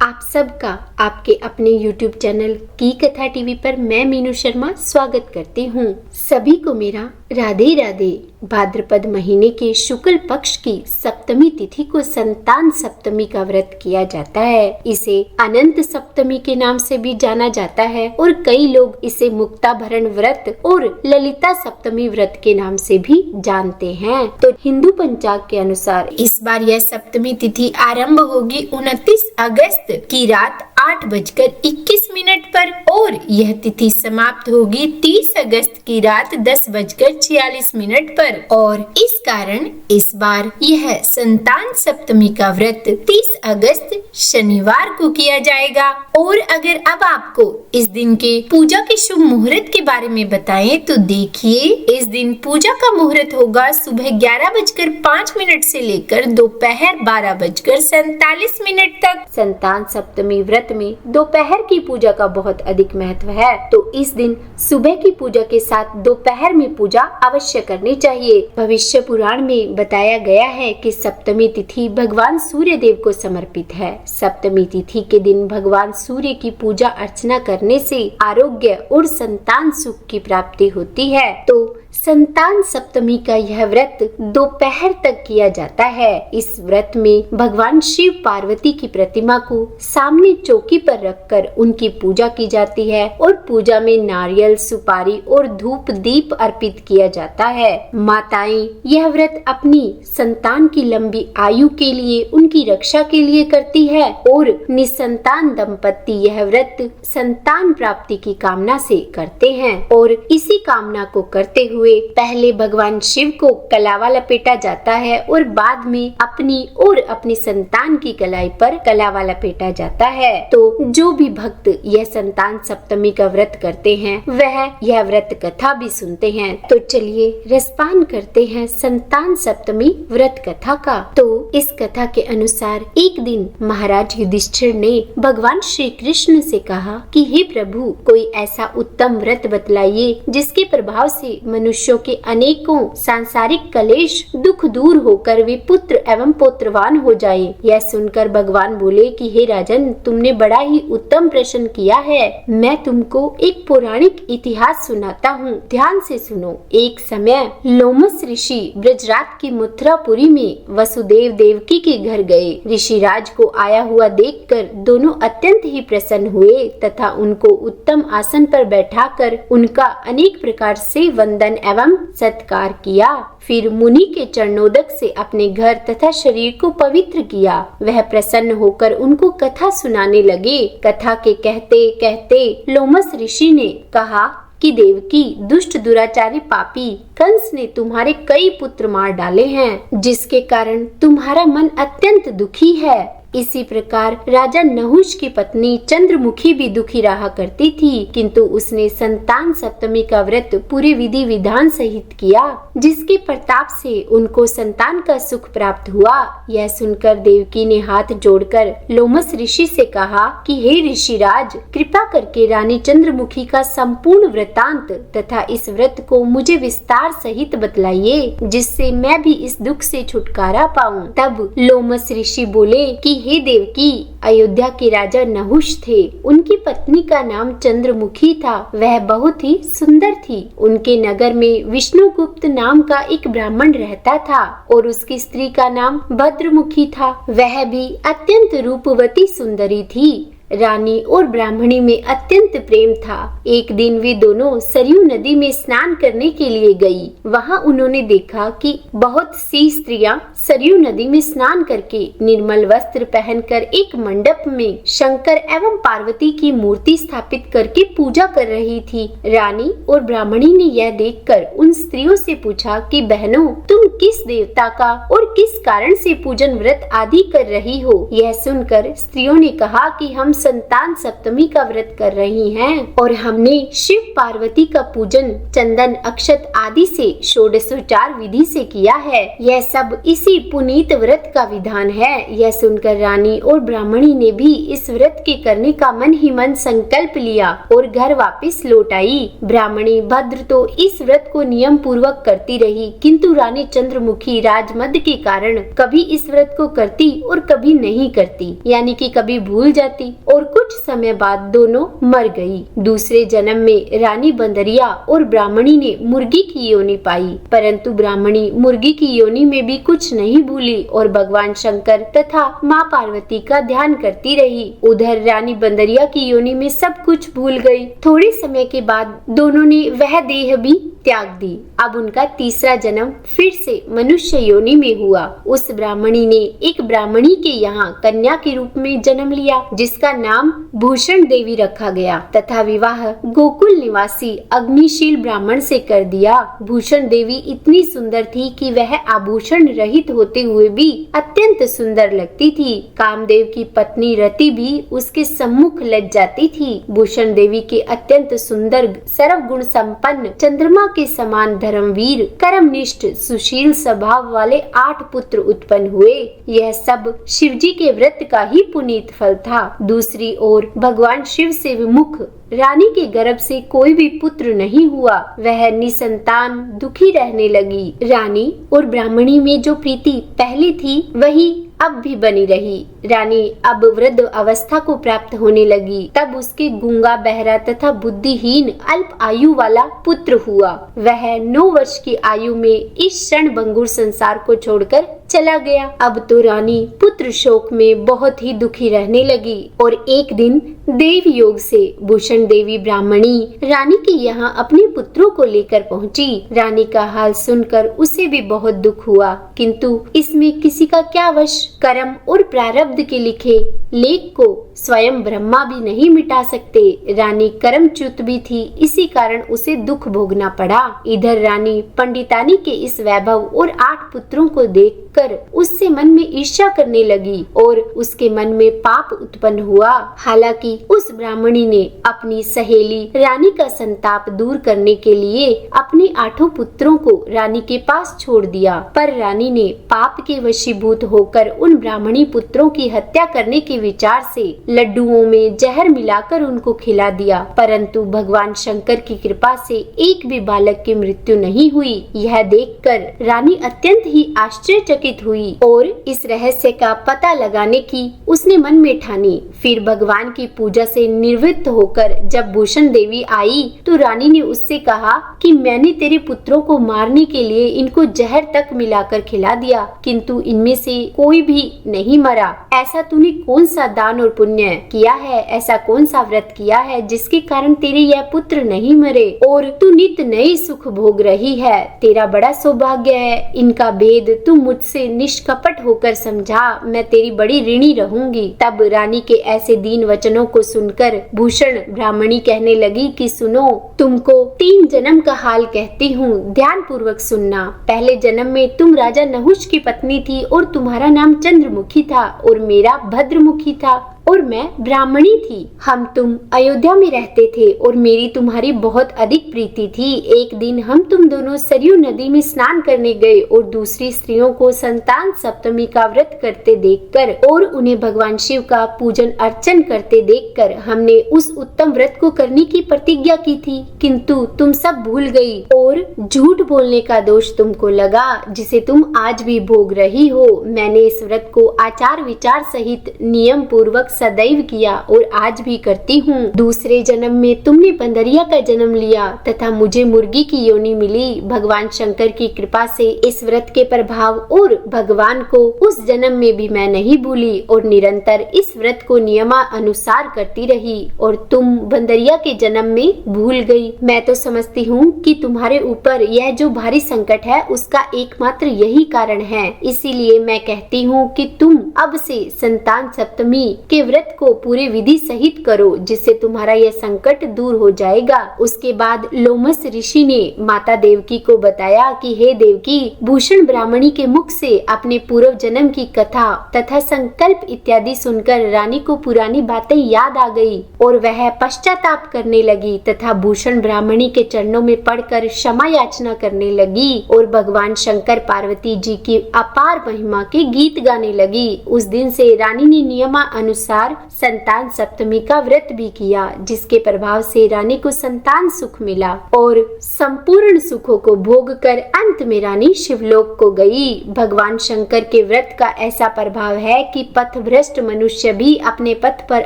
आप सबका आपके अपने YouTube चैनल की कथा टीवी पर मैं मीनू शर्मा स्वागत करती हूँ। सभी को मेरा राधे राधे। भाद्रपद महीने के शुक्ल पक्ष की सप्तमी तिथि को संतान सप्तमी का व्रत किया जाता है। इसे अनंत सप्तमी के नाम से भी जाना जाता है और कई लोग इसे मुक्ताभरण व्रत और ललिता सप्तमी व्रत के नाम से भी जानते हैं। तो हिंदू पंचांग के अनुसार इस बार यह सप्तमी तिथि आरंभ होगी 29 अगस्त की रात 8:21 पर और यह तिथि समाप्त होगी 30 अगस्त की रात 10:46 पर। और इस कारण इस बार यह संतान सप्तमी का व्रत 30 अगस्त शनिवार को किया जाएगा। और अगर अब आपको इस दिन के पूजा के शुभ मुहूर्त के बारे में बताएं तो देखिए, इस दिन पूजा का मुहूर्त होगा सुबह 11:05 से लेकर दोपहर 12:47 तक। संतान सप्तमी व्रत में दोपहर की पूजा का बहुत अधिक महत्व है, तो इस दिन सुबह की पूजा के साथ दोपहर में पूजा अवश्य करनी चाहिए। भविष्य पुराण में बताया गया है कि सप्तमी तिथि भगवान सूर्य देव को समर्पित है। सप्तमी तिथि के दिन भगवान सूर्य की पूजा अर्चना करने से आरोग्य और संतान सुख की प्राप्ति होती है। तो संतान सप्तमी का यह व्रत दोपहर तक किया जाता है। इस व्रत में भगवान शिव पार्वती की प्रतिमा को सामने चौकी पर रखकर उनकी पूजा की जाती है और पूजा में नारियल, सुपारी और धूप दीप अर्पित किया जाता है। माताएं यह व्रत अपनी संतान की लंबी आयु के लिए, उनकी रक्षा के लिए करती है और निसंतान दंपति यह व्रत संतान प्राप्ति की कामना से करते हैं। और इसी कामना को करते हुए पहले भगवान शिव को कलावा लपेटा जाता है और बाद में अपनी और अपनी संतान की कलाई पर कलावा लपेटा जाता है। तो जो भी भक्त यह संतान सप्तमी का व्रत करते हैं वह यह व्रत कथा भी सुनते हैं। तो चलिए रसपान करते हैं संतान सप्तमी व्रत कथा का। तो इस कथा के अनुसार एक दिन महाराज युधिष्ठिर ने भगवान श्री कृष्ण से कहा कि हे प्रभु, कोई ऐसा उत्तम व्रत बतलाइए जिसके प्रभाव से मनुष्यों के अनेकों सांसारिक कलेश दुख दूर होकर वे पुत्र एवं पौत्रवान हो जाए। यह सुनकर भगवान बोले कि हे राजन, तुमने बड़ा ही उत्तम प्रश्न किया है। मैं तुमको एक पौराणिक इतिहास सुनाता हूँ, ध्यान से सुनो। एक समय लोमस ऋषि ब्रजराज की मथुरापुरी में वसुदेव देवकी के घर गए। ऋषिराज को आया हुआ देखकर दोनों अत्यंत ही प्रसन्न हुए तथा उनको उत्तम आसन पर बैठाकर उनका अनेक प्रकार से वंदन एवं सत्कार किया। फिर मुनि के चरणोदक से अपने घर तथा शरीर को पवित्र किया। वह प्रसन्न होकर उनको कथा सुनाने लगे। कथा के कहते कहते लोमस ऋषि ने कहा कि देवकी, दुष्ट दुराचारी पापी कंस ने तुम्हारे कई पुत्र मार डाले हैं, जिसके कारण तुम्हारा मन अत्यंत दुखी है। इसी प्रकार राजा नहुष की पत्नी चंद्रमुखी भी दुखी रहा करती थी, किंतु उसने संतान सप्तमी का व्रत पूरे विधि विधान सहित किया, जिसके प्रताप से उनको संतान का सुख प्राप्त हुआ। यह सुनकर देवकी ने हाथ जोड़कर लोमस ऋषि से कहा कि हे ऋषिराज, कृपा करके रानी चंद्रमुखी का संपूर्ण वृतांत तथा इस व्रत को मुझे विस्तार सहित बतलाइए, जिससे मैं भी इस दुख से छुटकारा पाऊं। तब लोमस ऋषि बोले कि हे देवकी, अयोध्या के राजा नहुष थे। उनकी पत्नी का नाम चंद्रमुखी था। वह बहुत ही सुंदर थी। उनके नगर में विष्णुगुप्त नाम का एक ब्राह्मण रहता था और उसकी स्त्री का नाम भद्रमुखी था। वह भी अत्यंत रूपवती सुंदरी थी। रानी और ब्राह्मणी में अत्यंत प्रेम था। एक दिन वे दोनों सरयू नदी में स्नान करने के लिए गई। वहां उन्होंने देखा कि बहुत सी स्त्रियां सरयू नदी में स्नान करके निर्मल वस्त्र पहनकर एक मंडप में शंकर एवं पार्वती की मूर्ति स्थापित करके पूजा कर रही थी। रानी और ब्राह्मणी ने यह देखकर उन स्त्रियों से पूछा कि बहनों, तुम किस देवता का और किस कारण से पूजन व्रत आदि कर रही हो? यह सुनकर स्त्रियों ने कहा कि हम संतान सप्तमी का व्रत कर रही हैं और हमने शिव पार्वती का पूजन चंदन, अक्षत आदि से षोडशोपचार विधि से किया है। यह सब इसी किसी पुनीत व्रत का विधान है। यह सुनकर रानी और ब्राह्मणी ने भी इस व्रत के करने का मन ही मन संकल्प लिया और घर वापस लौट आई। ब्राह्मणी भद्र तो इस व्रत को नियम पूर्वक करती रही, किंतु रानी चंद्रमुखी राजमद के कारण कभी इस व्रत को करती और कभी नहीं करती, यानी कि कभी भूल जाती और कुछ समय बाद दोनों मर गई। दूसरे जन्म में रानी बंदरिया और ब्राह्मणी ने मुर्गी की योनि पाई, परंतु ब्राह्मणी मुर्गी की योनि में भी कुछ नहीं भूली और भगवान शंकर तथा माँ पार्वती का ध्यान करती रही। उधर रानी बंदरिया की योनि में सब कुछ भूल गई। थोड़े समय के बाद दोनों ने वह देह भी त्याग दी। अब उनका तीसरा जन्म फिर से मनुष्य योनि में हुआ। उस ब्राह्मणी ने एक ब्राह्मणी के यहाँ कन्या के रूप में जन्म लिया, जिसका नाम भूषण देवी रखा गया तथा विवाह गोकुल निवासी अग्निशील ब्राह्मण से कर दिया। भूषण देवी इतनी सुंदर थी कि वह आभूषण रहित होते हुए भी अत्यंत सुंदर लगती थी। कामदेव की पत्नी रति भी उसके सम्मुख लज जाती थी। भूषण देवी के अत्यंत सुंदर सर्वगुण संपन्न चंद्रमा के समान धर्मवीर कर्मनिष्ठ सुशील स्वभाव वाले 8 पुत्र उत्पन्न हुए। यह सब शिवजी के व्रत का ही पुनीत फल था। दूसरी ओर भगवान शिव से विमुख रानी के गर्भ से कोई भी पुत्र नहीं हुआ। वह निसंतान दुखी रहने लगी। रानी और ब्राह्मणी में जो प्रीति पहले थी वही अब भी बनी रही। रानी अब वृद्ध अवस्था को प्राप्त होने लगी। तब उसके गूंगा, बहरा तथा बुद्धिहीन अल्प आयु वाला पुत्र हुआ। वह 9 वर्ष की आयु में इस क्षण भंगुर संसार को छोड़कर चला गया। अब तो रानी पुत्र शोक में बहुत ही दुखी रहने लगी और एक दिन देव योग से भूषण देवी ब्राह्मणी रानी के यहाँ अपने पुत्रों को लेकर पहुँची। रानी का हाल सुनकर उसे भी बहुत दुख हुआ, किंतु इसमें किसी का क्या वश। कर्म और प्रारब्ध के लिखे लेख को स्वयं ब्रह्मा भी नहीं मिटा सकते। रानी कर्मच्युत भी थी, इसी कारण उसे दुख भोगना पड़ा। इधर रानी पंडितानी के इस वैभव और 8 पुत्रों को देखकर उससे मन में ईर्ष्या करने लगी और उसके मन में पाप उत्पन्न हुआ। हालांकि उस ब्राह्मणी ने अपनी सहेली रानी का संताप दूर करने के लिए अपने 8 पुत्रों को रानी के पास छोड़ दिया, पर रानी ने पाप के वशीभूत होकर उन ब्राह्मणी पुत्रों की हत्या करने के विचार से लड्डुओं में जहर मिलाकर उनको खिला दिया, परंतु भगवान शंकर की कृपा से एक भी बालक की मृत्यु नहीं हुई। यह देखकर रानी अत्यंत ही आश्चर्यचकित हुई और इस रहस्य का पता लगाने की उसने मन में ठानी। फिर भगवान की पूजा से निवृत्त होकर जब भूषण देवी आई तो रानी ने उससे कहा कि मैंने तेरे पुत्रों को मारने के लिए इनको जहर तक मिलाकर खिला दिया, किंतु इनमें से कोई भी नहीं मरा। ऐसा तूने कौन सा दान और पुण्य किया है, ऐसा कौन सा व्रत किया है जिसके कारण तेरे यह पुत्र नहीं मरे और तू नित नए सुख भोग रही है। तेरा बड़ा सौभाग्य है। इनका भेद तू मुझसे निष्कपट होकर समझा, मैं तेरी बड़ी ऋणी रहूंगी। तब रानी के ऐसे दीन वचनों को सुनकर भूषण ब्राह्मणी कहने लगी कि सुनो, तुमको 3 जन्म का हाल कहती हूँ, ध्यान पूर्वक सुनना। पहले जन्म में तुम राजा नहुष की पत्नी थी और तुम्हारा नाम चंद्रमुखी था और मेरा भद्रमुखी था और मैं ब्राह्मणी थी। हम तुम अयोध्या में रहते थे और मेरी तुम्हारी बहुत अधिक प्रीति थी। एक दिन हम तुम दोनों सरयू नदी में स्नान करने गए और दूसरी स्त्रियों को संतान सप्तमी का व्रत करते देखकर और उन्हें भगवान शिव का पूजन अर्चन करते देखकर हमने उस उत्तम व्रत को करने की प्रतिज्ञा की थी, किंतु तुम सब भूल गई और झूठ बोलने का दोष तुमको लगा, जिसे तुम आज भी भोग रही हो। मैंने इस व्रत को आचार विचार सहित नियम पूर्वक सदैव किया और आज भी करती हूँ। दूसरे जन्म में तुमने बंदरिया का जन्म लिया तथा मुझे मुर्गी की योनि मिली। भगवान शंकर की कृपा से इस व्रत के प्रभाव और भगवान को उस जन्म में भी मैं नहीं भूली और निरंतर इस व्रत को नियमानुसार करती रही और तुम बंदरिया के जन्म में भूल गई। मैं तो समझती हूँ कि तुम्हारे ऊपर यह जो भारी संकट है उसका एकमात्र यही कारण है। इसीलिए मैं कहती हूँ कि तुम अब से संतान सप्तमी के ये व्रत को पूरे विधि सहित करो, जिससे तुम्हारा यह संकट दूर हो जाएगा। उसके बाद लोमस ऋषि ने माता देवकी को बताया कि हे देवकी, भूषण ब्राह्मणी के मुख से अपने पूर्व जन्म की कथा तथा संकल्प इत्यादि सुनकर रानी को पुरानी बातें याद आ गई और वह पश्चाताप करने लगी तथा भूषण ब्राह्मणी के चरणों में पड़कर क्षमा याचना करने लगी और भगवान शंकर पार्वती जी की अपार महिमा के गीत गाने लगी। उस दिन से रानी ने नियमानुसार संतान सप्तमी का व्रत भी किया, जिसके प्रभाव से रानी को संतान सुख मिला और संपूर्ण सुखों को भोग कर अंत में रानी शिवलोक को गई। भगवान शंकर के व्रत का ऐसा प्रभाव है कि पथभ्रष्ट मनुष्य भी अपने पथ पर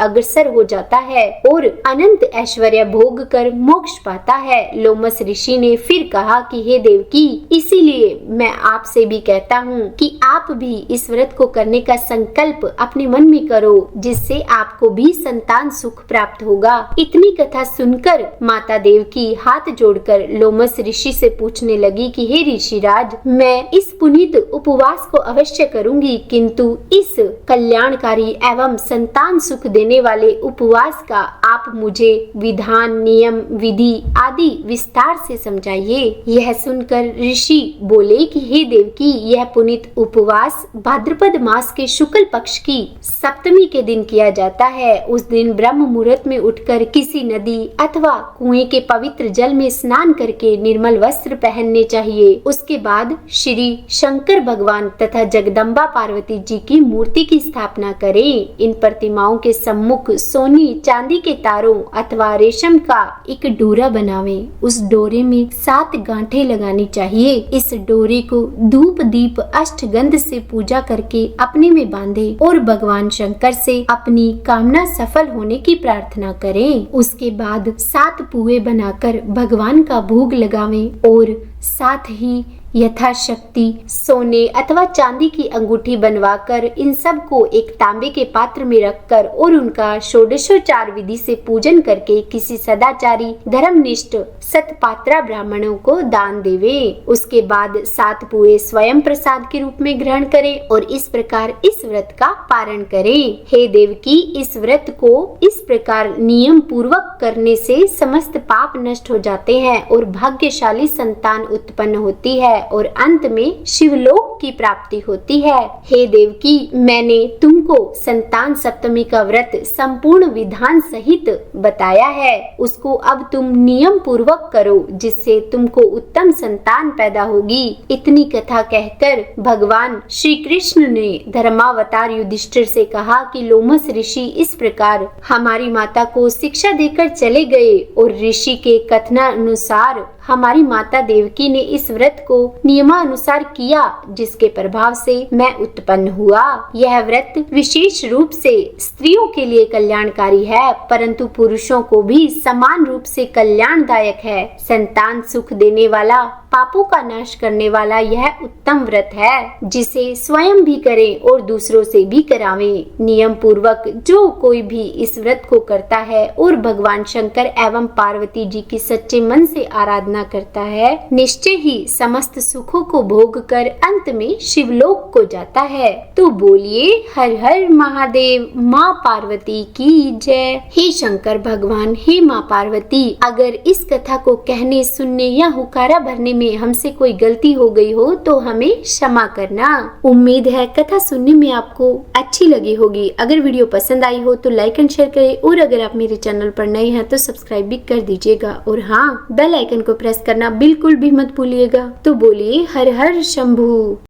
अग्रसर हो जाता है और अनंत ऐश्वर्य भोग कर मोक्ष पाता है। लोमस ऋषि ने फिर कहा कि हे देवकी, इसीलिए मैं आपसे भी कहता हूँ कि आप भी इस व्रत को करने का संकल्प अपने मन में करो, जिससे आपको भी संतान सुख प्राप्त होगा। इतनी कथा सुनकर माता देवकी हाथ जोड़कर लोमस ऋषि से पूछने लगी कि हे ऋषिराज, मैं इस पुनीत उपवास को अवश्य करूंगी, किंतु इस कल्याणकारी एवं संतान सुख देने वाले उपवास का आप मुझे विधान, नियम, विधि आदि विस्तार से समझाइए। यह सुनकर ऋषि बोले कि हे देवकी, यह पुनीत उपवास भाद्रपद मास के शुक्ल पक्ष की सप्तमी के दिन किया जाता है। उस दिन ब्रह्म मुहूर्त में उठकर किसी नदी अथवा कुएं के पवित्र जल में स्नान करके निर्मल वस्त्र पहनने चाहिए। उसके बाद श्री शंकर भगवान तथा जगदम्बा पार्वती जी की मूर्ति की स्थापना करें। इन प्रतिमाओं के सम्मुख सोने चांदी के तारों अथवा रेशम का एक डोरा बनावें। उस डोरे में 7 गांठें लगानी चाहिए। इस डोरे को धूप दीप अष्टगंध से पूजा करके अपने में बांधे और भगवान शंकर से अपनी कामना सफल होने की प्रार्थना करें। उसके बाद 7 पुए बनाकर भगवान का भोग लगावें और साथ ही यथाशक्ति सोने अथवा चांदी की अंगूठी बनवाकर इन सब को एक तांबे के पात्र में रखकर और उनका षोडशोपचार विधि से पूजन करके किसी सदाचारी धर्मनिष्ठ सतपात्रा ब्राह्मणों को दान देवे। उसके बाद 7 पुए स्वयं प्रसाद के रूप में ग्रहण करें और इस प्रकार इस व्रत का पारण करें। हे देवकी, इस व्रत को इस प्रकार नियम पूर्वक करने से समस्त पाप नष्ट हो जाते हैं और भाग्यशाली संतान उत्पन्न होती है और अंत में शिवलोक की प्राप्ति होती है। हे देवकी, मैंने तुमको संतान सप्तमी का व्रत संपूर्ण विधान सहित बताया है, उसको अब तुम नियम पूर्वक करो, जिससे तुमको उत्तम संतान पैदा होगी। इतनी कथा कहकर भगवान श्री कृष्ण ने धर्मावतार युधिष्ठिर से कहा कि लोमस ऋषि इस प्रकार हमारी माता को शिक्षा देकर चले गए और ऋषि के कथनानुसार हमारी माता देवकी ने इस व्रत को नियमानुसार किया, जिसके प्रभाव से मैं उत्पन्न हुआ। यह व्रत विशेष रूप से स्त्रियों के लिए कल्याणकारी है, परंतु पुरुषों को भी समान रूप से कल्याणदायक है। संतान सुख देने वाला, पापों का नाश करने वाला यह उत्तम व्रत है, जिसे स्वयं भी करें और दूसरों से भी करावें। नियम पूर्वक जो कोई भी इस व्रत को करता है और भगवान शंकर एवं पार्वती जी की सच्चे मन से आराधना करता है, निश्चय ही समस्त सुखों को भोग कर अंत में शिवलोक को जाता है। तो बोलिए हर हर महादेव, माँ पार्वती की जय। हे शंकर भगवान, हे माँ पार्वती, अगर इस कथा को कहने, सुनने या हुकारा भरने में हमसे कोई गलती हो गई हो तो हमें क्षमा करना। उम्मीद है कथा सुनने में आपको अच्छी लगी होगी। अगर वीडियो पसंद आई हो तो लाइक एंड शेयर करें और अगर आप मेरे चैनल पर नए हैं तो सब्सक्राइब भी कर दीजिएगा और हाँ, बेल आइकन को प्रेस करना बिल्कुल भी मत भूलिएगा। तो बोलिए हर हर शंभू।